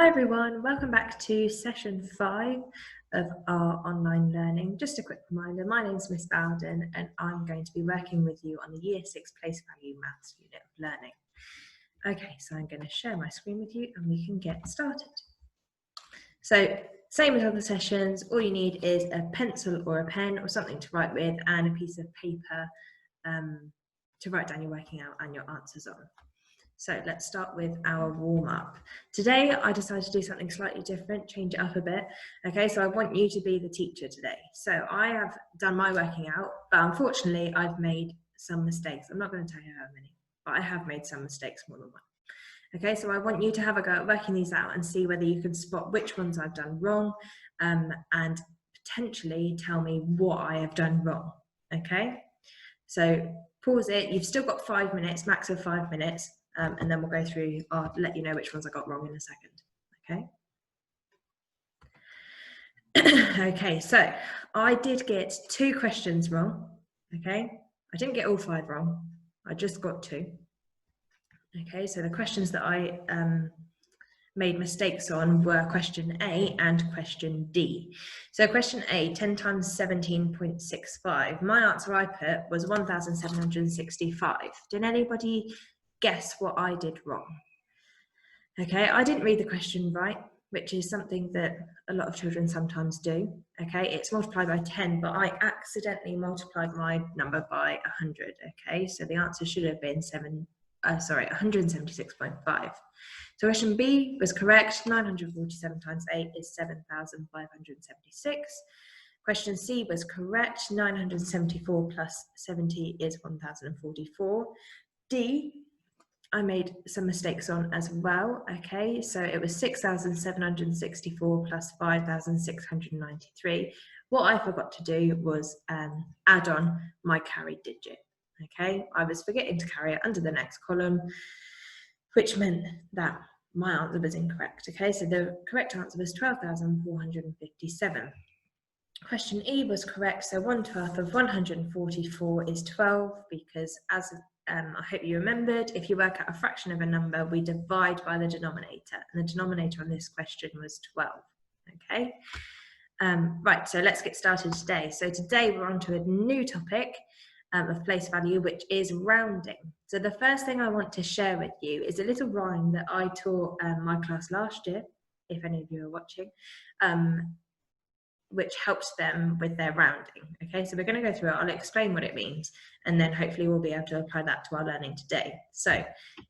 Hi everyone, welcome back to session 5 of our online learning. Just a quick reminder, my name is Miss Bowden and I'm going to be working with you on the Year 6 Place Value Maths unit of learning. Okay, so I'm going to share my screen with you and we can get started. So, same as other sessions, all you need is a pencil or a pen or something to write with and a piece of paper to write down your working out and your answers on. So let's start with our warm-up. Today, I decided to do something slightly different, change it up a bit. Okay, so I want you to be the teacher today. So I have done my working out, but unfortunately, I've made some mistakes. I'm not going to tell you how many, but I have made some mistakes, more than one. Okay, so I want you to have a go at working these out and see whether you can spot which ones I've done wrong and potentially tell me what I have done wrong. Okay, so pause it. You've still got 5 minutes, max of 5 minutes. And then we'll go through, I'll let you know which ones I got wrong in a second, okay? Okay, so I did get 2 questions wrong, okay? I didn't get all 5 wrong, I just got 2. Okay, so the questions that I made mistakes on were question A and question D. So question A, 10 times 17.65. My answer I put was 1,765. Did anybody guess what I did wrong? Okay, I didn't read the question right, which is something that a lot of children sometimes do. Okay, it's multiplied by 10, but I accidentally multiplied my number by 100. Okay, so the answer should have been 176.5. So question B was correct. 947 times 8 is 7,576. Question C was correct. 974 plus 70 is 1,044. D, I made some mistakes on as well. Okay, so it was 6,764 plus 5,693. What I forgot to do was add on my carried digit. Okay, I was forgetting to carry it under the next column, which meant that my answer was incorrect. Okay, so the correct answer was 12,457. Question E was correct, so 1/12 of 144 is 12, because as I hope you remembered, if you work out a fraction of a number, we divide by the denominator, and the denominator on this question was 12, okay? Right, so let's get started today. So today we're on to a new topic of place value, which is rounding. So the first thing I want to share with you is a little rhyme that I taught my class last year, if any of you are watching, which helps them with their rounding. Okay, so we're going to go through it. I'll explain what it means, and then hopefully we'll be able to apply that to our learning today. So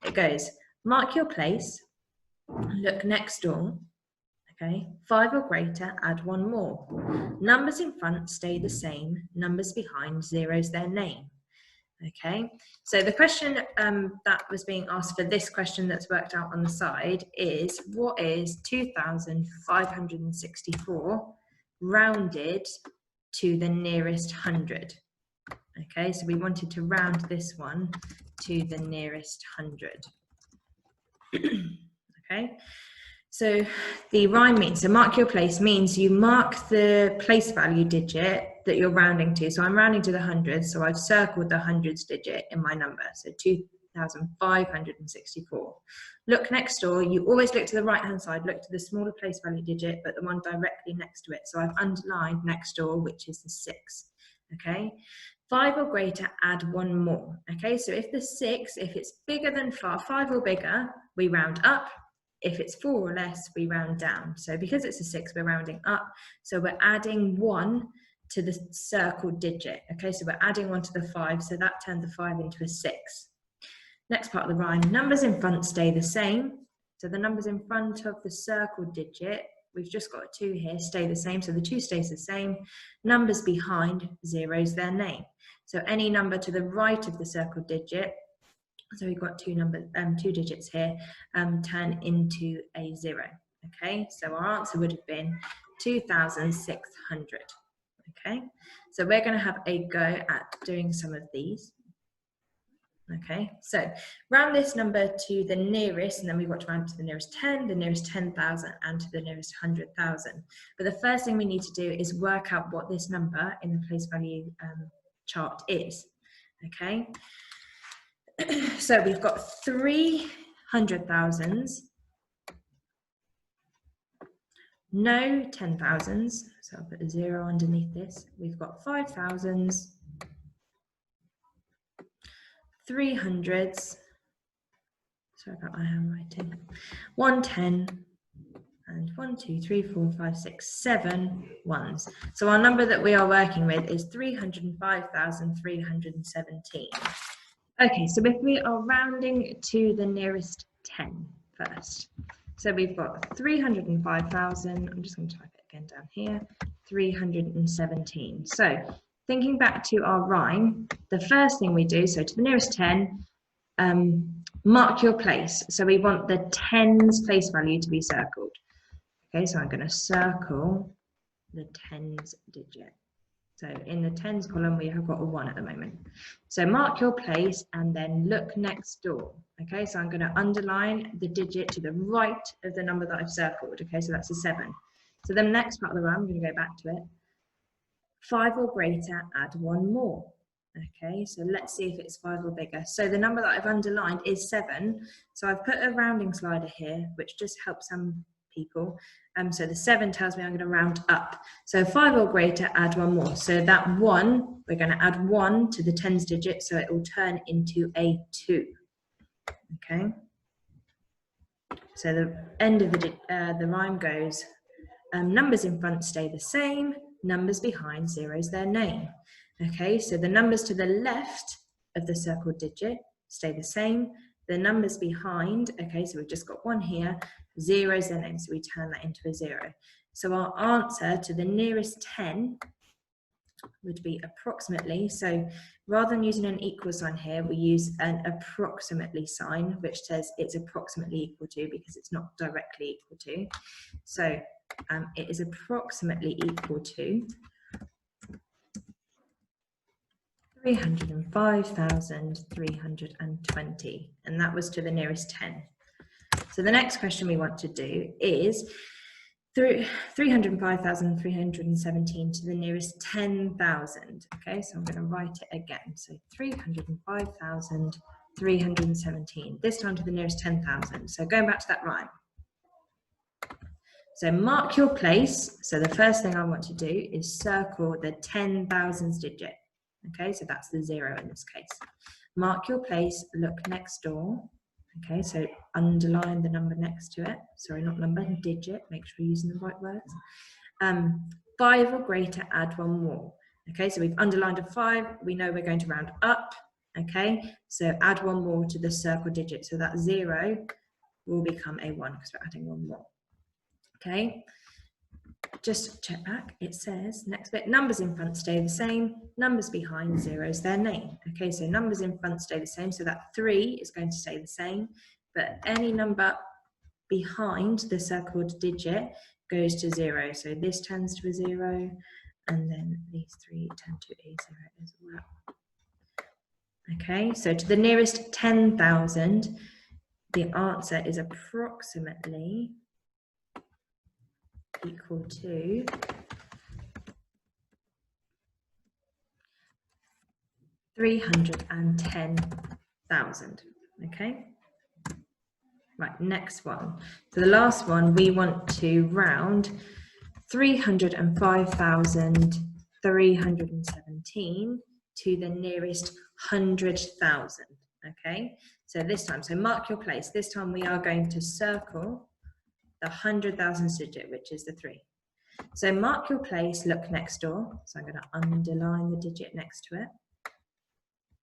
it goes, mark your place, look next door, okay, 5 or greater, add 1 more. Numbers in front stay the same, numbers behind, zeros their name. Okay, so the question that was being asked for this question that's worked out on the side is, what is 2,564 rounded to the nearest 100? Okay, so we wanted to round this one to the nearest 100. Okay, so the rhyme means, so mark your place means you mark the place value digit that you're rounding to. So I'm rounding to the hundreds, so I've circled the hundreds digit in my number, so 2,564. Look next door, you always look to the right hand side, look to the smaller place value digit, but the one directly next to it. So I've underlined next door, which is the 6, okay? 5 or greater, add 1 more, okay? So if the 6, if it's bigger than 5 or bigger, we round up. If it's 4 or less, we round down. So because it's a 6, we're rounding up. So we're adding 1 to the circled digit. Okay, so we're adding 1 to the 5, so that turned the 5 into a 6. Next part of the rhyme, numbers in front stay the same. So the numbers in front of the circled digit, we've just got a 2 here, stay the same. So the 2 stays the same. Numbers behind, zeros their name. So any number to the right of the circled digit, so we've got 2 digits here, turn into a 0. Okay, so our answer would have been 2,600. Okay, so we're going to have a go at doing some of these. Okay, so round this number to the nearest, and then we've got to round to the nearest 10, the nearest 10,000, and to the nearest 100,000. But the first thing we need to do is work out what this number in the place value chart is. Okay. So we've got 300,000 no 10,000s, so I'll put a 0 underneath this. We've got 5,000s, 300s, sorry about my handwriting, 110, and 1, 2, 3, 4, 5, 6, 7 ones. So our number that we are working with is 305,317. Okay, so if we are rounding to the nearest 10 first. So we've got 305,000, I'm just going to type it again down here, 317. So thinking back to our rhyme, the first thing we do, so to the nearest 10, mark your place. So we want the tens place value to be circled. Okay, so I'm going to circle the tens digit. So in the tens column, we have got a 1 at the moment. So mark your place and then look next door. Okay, so I'm going to underline the digit to the right of the number that I've circled. Okay, so that's a 7. So the next part of the rhyme, I'm going to go back to it. 5 or greater, add 1 more. Okay, so let's see if it's 5 or bigger. So the number that I've underlined is 7. So I've put a rounding slider here, which just helps some people. So the 7 tells me I'm going to round up. So 5 or greater, add 1 more. So that 1, we're going to add 1 to the tens digit, so it will turn into a 2. Okay. So the end of the rhyme goes, numbers in front stay the same, numbers behind zero's their name. Okay, so the numbers to the left of the circled digit stay the same. The numbers behind, okay, so we've just got 1 here, zero's their name, so we turn that into a 0. So our answer to the nearest 10 would be approximately, so rather than using an equal sign here, we use an approximately sign, which says it's approximately equal to, because it's not directly equal to. So it is approximately equal to 305,320, and that was to the nearest 10. So the next question we want to do is 305,317 to the nearest 10,000. Okay, so I'm going to write it again. So 305,317, this time to the nearest 10,000. So going back to that rhyme. So mark your place. So the first thing I want to do is circle the 10,000s digit. Okay, so that's the 0 in this case. Mark your place, look next door. Okay, so underline the number next to it. Sorry, not number, digit. Make sure you're using the right words. 5 or greater, add 1 more. Okay, so we've underlined a 5. We know we're going to round up. Okay, so add 1 more to the circle digit. So that 0 will become a 1 because we're adding 1 more. Okay, just check back. It says, next bit, numbers in front stay the same, numbers behind, zero's their name. Okay, so numbers in front stay the same, so that 3 is going to stay the same, but any number behind the circled digit goes to 0. So this turns to a 0, and then these 3 turn to a 0 as well. Okay, so to the nearest 10,000, the answer is approximately equal to 310,000. Okay, right, next one. So the last one, we want to round 305,317 to the nearest 100,000. Okay, so this time, so mark your place. This time we are going to circle the 100,000 digit, which is the 3. So mark your place, look next door. So I'm going to underline the digit next to it.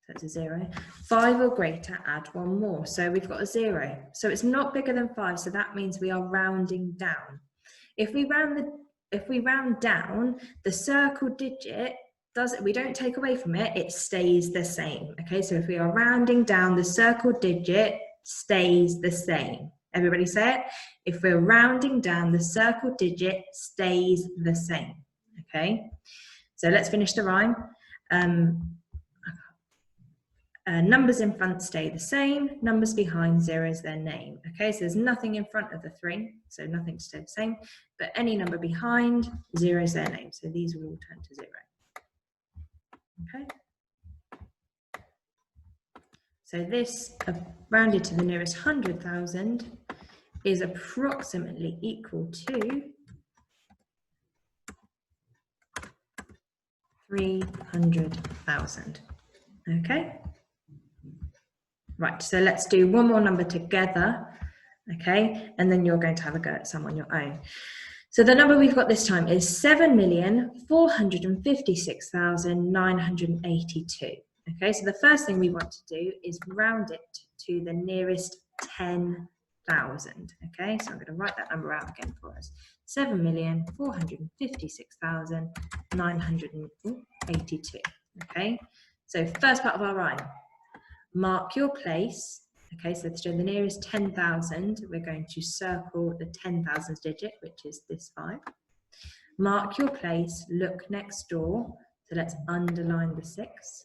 So it's a 0. 5 or greater, add 1 more. So we've got a 0. So it's not bigger than 5. So that means we are rounding down. If we round down, the circle digit we don't take away from it. It stays the same. Okay. So if we are rounding down, the circle digit stays the same. Everybody say it. If we're rounding down, the circle digit stays the same. Okay, so let's finish the rhyme. Numbers in front stay the same, numbers behind, 0 is their name. Okay, so there's nothing in front of the 3, so nothing to stay the same, but any number behind, 0 is their name. So these will all turn to 0. Okay. So this, rounded to the nearest 100,000, is approximately equal to 300,000. Okay. Right, so let's do one more number together, okay, and then you're going to have a go at some on your own. So the number we've got this time is 7,456,982. Okay, so the first thing we want to do is round it to the nearest 10,000. Okay, so I'm going to write that number out again for us. 7,456,982. Okay, so first part of our rhyme. Mark your place. Okay, so to the nearest 10,000, we're going to circle the 10,000th digit, which is this 5. Mark your place, look next door. So let's underline the 6.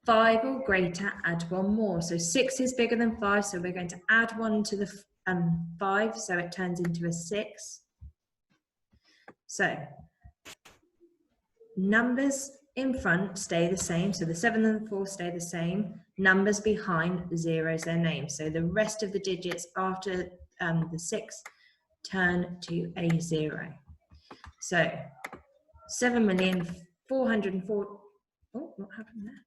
5 or greater, add 1 more. So 6 is bigger than 5, so we're going to add 1 to the 5, so it turns into a 6. So numbers in front stay the same, so the 7 and the 4 stay the same. Numbers behind, zeros their name. So the rest of the digits after the 6 turn to a 0. So 7,404,000. Oh, what happened there?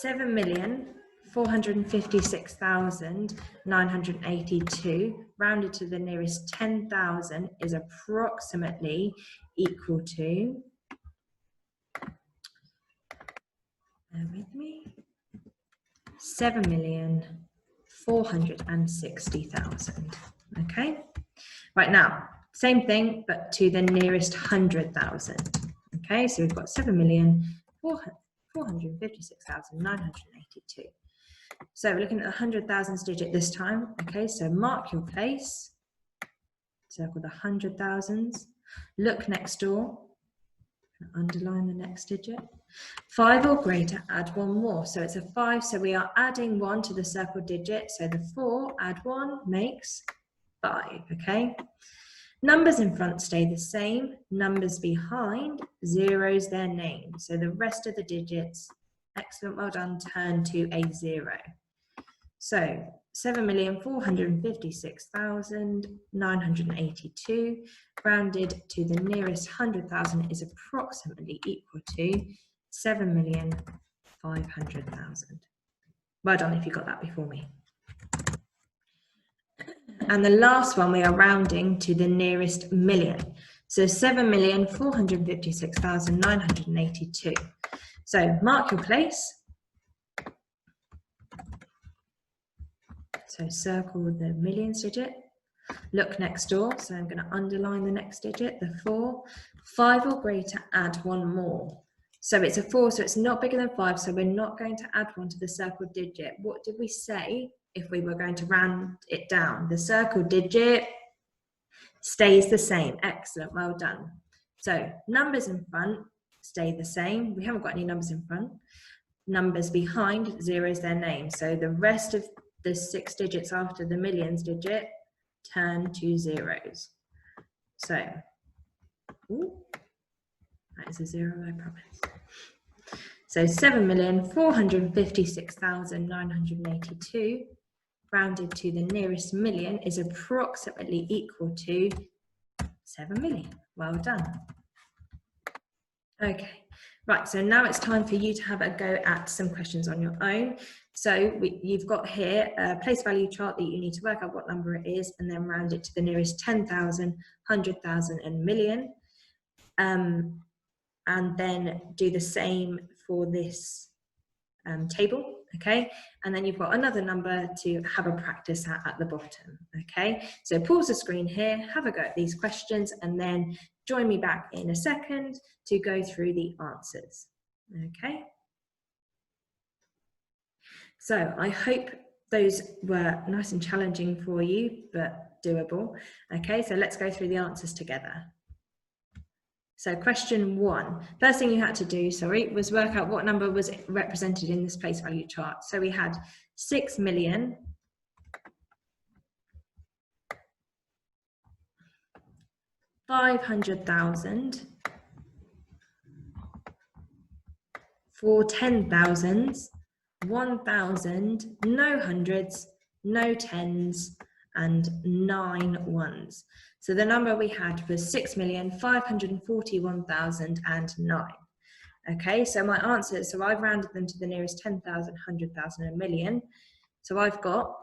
7,456,982 rounded to the nearest 10,000 is approximately equal to, bear with me, 7,460,000. Okay, right now, same thing, but to the nearest 100,000. Okay, so we've got 7,456,982. So we're looking at the 100,000th digit this time. Okay, so mark your place, circle the 100,000s, look next door, underline the next digit. 5 or greater, add 1 more. So it's a 5, so we are adding 1 to the circle digit. So the 4, add 1 makes 5, okay? Numbers in front stay the same. Numbers behind, zeros their name. So the rest of the digits, excellent, well done, turn to a 0. So 7,456,982 rounded to the nearest 100,000 is approximately equal to 7,500,000. Well done if you got that before me. And the last one, we are rounding to the nearest million. So 7,456,982. So mark your place. So circle the millions digit. Look next door. So I'm going to underline the next digit, the 4. 5 or greater, add 1 more. So it's a 4, so it's not bigger than 5, so we're not going to add 1 to the circle digit. What did we say if we were going to round it down? The circle digit stays the same. Excellent, well done. So numbers in front stay the same. We haven't got any numbers in front. Numbers behind, zeros their name. So the rest of the 6 digits after the millions digit turn to zeros. So, ooh, that is a 0, I promise. So 7,456,982 rounded to the nearest million is approximately equal to 7 million. Well done. Okay, right, so now it's time for you to have a go at some questions on your own. So you've got here a place value chart that you need to work out what number it is and then round it to the nearest 10,000, 100,000 and million. And then do the same for this table, okay? And then you've got another number to have a practice at the bottom, okay? So pause the screen here, have a go at these questions, and then join me back in a second to go through the answers, okay? So I hope those were nice and challenging for you, but doable. Okay, so let's go through the answers together. So question 1, first thing you had to do, was work out what number was represented in this place value chart. So we had 6,500,000 for 10,000s, 1,000, no hundreds, no tens, and 9 ones. So the number we had was 6,541,009. Okay, so my answers, so I've rounded them to the nearest 10,000, 100,000, and a million. So I've got,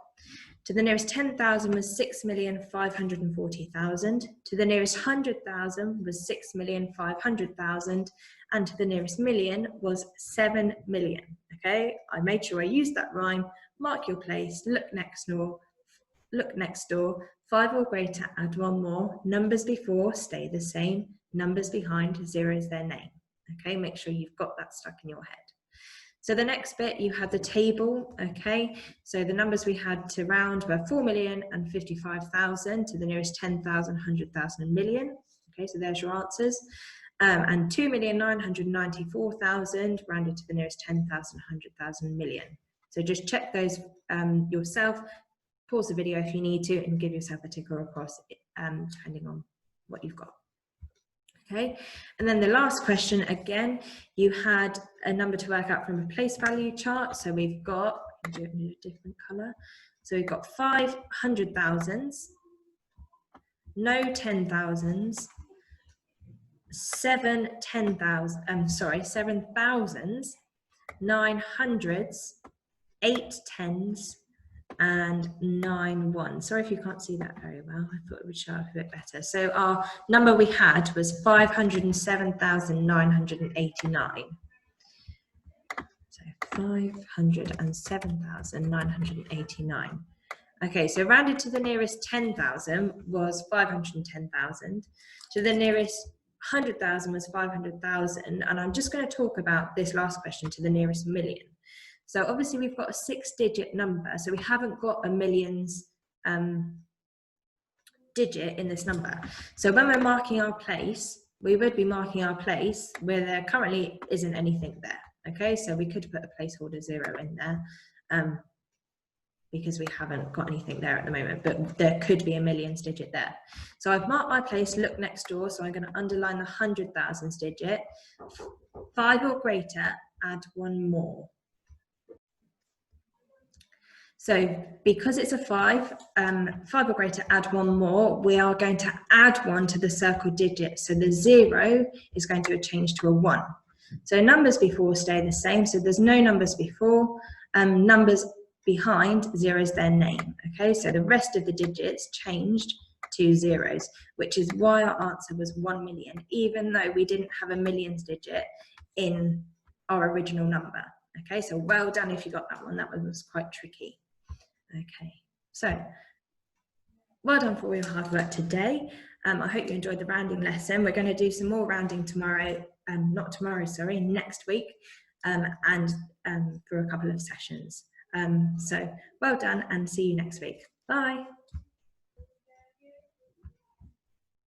to the nearest 10,000 was 6,540,000. To the nearest 100,000 was 6,500,000. And to the nearest million was 7 million. Okay, I made sure I used that rhyme. Mark your place, look next door, 5 or greater, add 1 more. Numbers before stay the same. Numbers behind, 0 is their name. Okay, make sure you've got that stuck in your head. So the next bit, you had the table, okay? So the numbers we had to round were 4,055,000 to the nearest 10,000, 100,000, and million. Okay, so there's your answers. And 2,994,000 rounded to the nearest 10,000, 100,000, million. So just check those yourself. Pause the video if you need to and give yourself a tick or a cross, depending on what you've got. Okay, and then the last question, again, you had a number to work out from a place value chart. So we've got, I'll do it in a different color. So we've got 500,000s, no 10,000s, 7 thousands, 9 hundreds, 8 tens, and 9 ones. Sorry if you can't see that very well. I thought it would show up a bit better. So our number we had was 507,989. So 507,989. Okay, so rounded to the nearest 10,000 was 510,000. To the nearest 100,000 was 500,000. And I'm just going to talk about this last question, to the nearest million. So obviously we've got a 6-digit number, so we haven't got a millions digit in this number. So when we're marking our place, we would be marking our place where there currently isn't anything there. Okay, so we could put a placeholder 0 in there because we haven't got anything there at the moment, but there could be a millions digit there. So I've marked my place, look next door, so I'm going to underline the 100,000s digit. 5 or greater, add 1 more. So because it's a 5, 5 or greater, add 1 more, we are going to add 1 to the circle digit. So the 0 is going to change to a 1. So numbers before stay the same. So there's no numbers before. Numbers behind, 0 is their name. Okay, so the rest of the digits changed to zeros, which is why our answer was 1 million, even though we didn't have a millions digit in our original number. Okay, so well done if you got that one. That one was quite tricky. Okay, so well done for all your hard work today. I hope you enjoyed the rounding lesson. We're going to do some more rounding tomorrow, next week, and for a couple of sessions. So well done and see you next week. Bye.